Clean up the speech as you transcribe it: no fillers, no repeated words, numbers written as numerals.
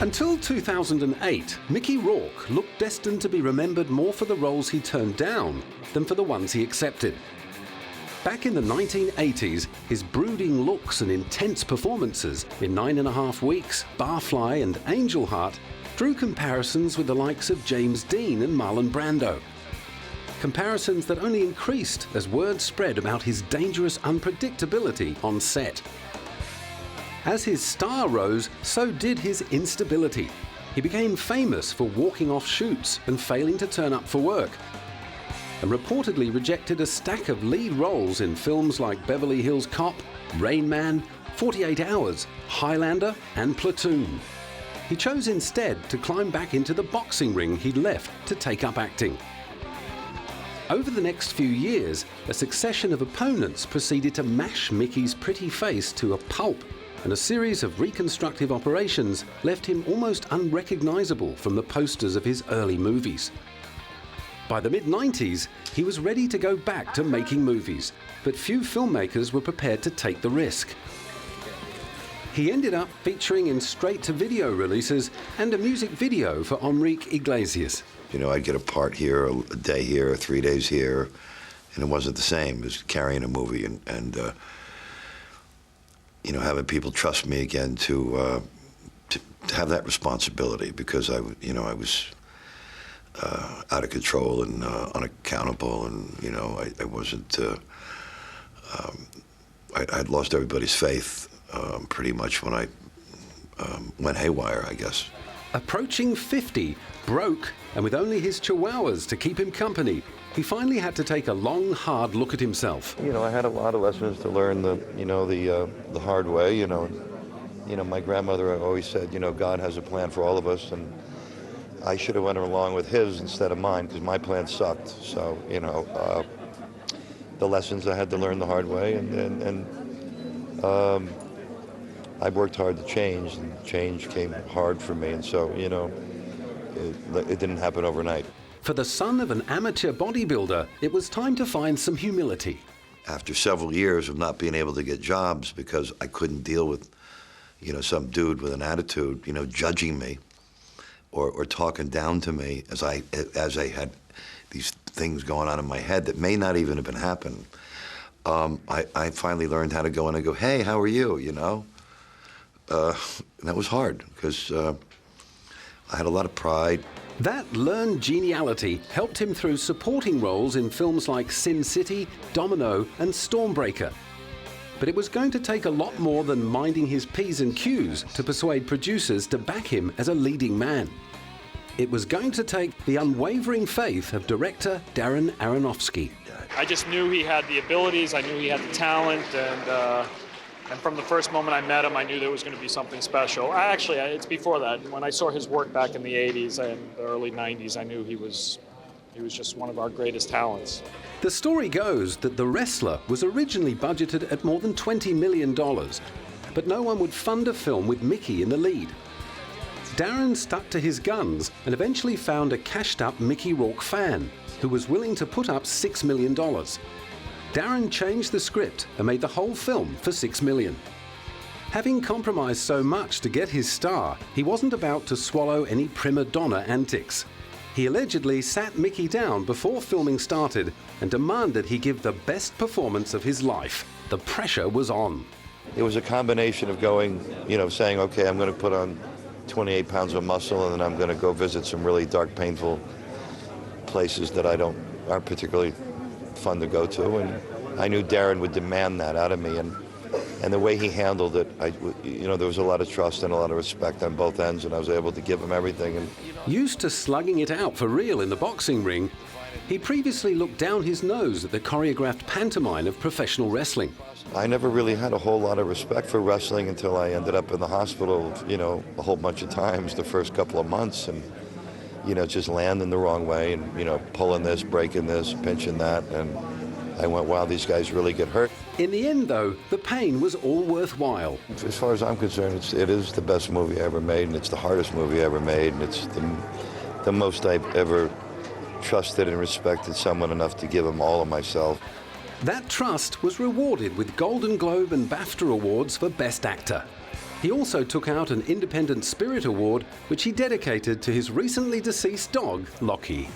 Until 2008, Mickey Rourke looked destined to be remembered more for the roles he turned down than for the ones he accepted. Back in the 1980s, his brooding looks and intense performances in 9.5 Weeks, Barfly and Angel Heart drew comparisons with the likes of James Dean and Marlon Brando. Comparisons that only increased as word spread about his dangerous unpredictability on set. As his star rose, so did his instability. He became famous for walking off shoots and failing to turn up for work, and reportedly rejected a stack of lead roles in films like Beverly Hills Cop, Rain Man, 48 Hours, Highlander and Platoon. He chose instead to climb back into the boxing ring he'd left to take up acting. Over the next few years, a succession of opponents proceeded to mash Mickey's pretty face to a pulp, and a series of reconstructive operations left him almost unrecognizable from the posters of his early movies. By the mid-90s, he was ready to go back to making movies, but few filmmakers were prepared to take the risk. He ended up featuring in straight-to-video releases and a music video for Enrique Iglesias. You know, I'd get a part here, a day here, 3 days here, and it wasn't the same as carrying a movie and you know, having people trust me again to have that responsibility, because I was out of control and unaccountable, and you know, I wasn't. I'd lost everybody's faith pretty much when I went haywire, I guess. Approaching 50, broke, and with only his chihuahuas to keep him company, he finally had to take a long, hard look at himself. You know, I had a lot of lessons to learn the hard way. You know, my grandmother always said, you know, God has a plan for all of us, and I should have went along with his instead of mine, because my plan sucked. So, you know, the lessons I had to learn the hard way, and I worked hard to change, and change came hard for me, and so, you know, it didn't happen overnight. For the son of an amateur bodybuilder, it was time to find some humility. After several years of not being able to get jobs because I couldn't deal with, you know, some dude with an attitude, you know, judging me or talking down to me as I had these things going on in my head that may not even have been happening, I finally learned how to go in and go, hey, how are you, you know? And that was hard, because I had a lot of pride. That learned geniality helped him through supporting roles in films like Sin City, Domino, and Stormbreaker. But it was going to take a lot more than minding his P's and Q's to persuade producers to back him as a leading man. It was going to take the unwavering faith of director Darren Aronofsky. I just knew he had the abilities, I knew he had the talent, and from the first moment I met him, I knew there was going to be something special. It's before that. When I saw his work back in the 80s and the early 90s, I knew he was just one of our greatest talents. The story goes that The Wrestler was originally budgeted at more than $20 million, but no one would fund a film with Mickey in the lead. Darren stuck to his guns and eventually found a cashed-up Mickey Rourke fan who was willing to put up $6 million. Darren changed the script and made the whole film for $6 million. Having compromised so much to get his star, he wasn't about to swallow any prima donna antics. He allegedly sat Mickey down before filming started and demanded he give the best performance of his life. The pressure was on. It was a combination of going, you know, saying, okay, I'm going to put on 28 pounds of muscle, and then I'm going to go visit some really dark, painful places that aren't particularly fun to go to, and I knew Darren would demand that out of me, and the way he handled it, you know, there was a lot of trust and a lot of respect on both ends, and I was able to give him everything. And used to slugging it out for real in the boxing ring, he previously looked down his nose at the choreographed pantomime of professional wrestling. I never really had a whole lot of respect for wrestling until I ended up in the hospital, you know, a whole bunch of times the first couple of months, and you know, just landing the wrong way and, you know, pulling this, breaking this, pinching that, and I went, wow, these guys really get hurt. In the end, though, the pain was all worthwhile. As far as I'm concerned, it is the best movie I ever made, and it's the hardest movie I ever made, and it's the most I've ever trusted and respected someone enough to give them all of myself. That trust was rewarded with Golden Globe and BAFTA awards for Best Actor. He also took out an Independent Spirit Award, which he dedicated to his recently deceased dog, Lockie.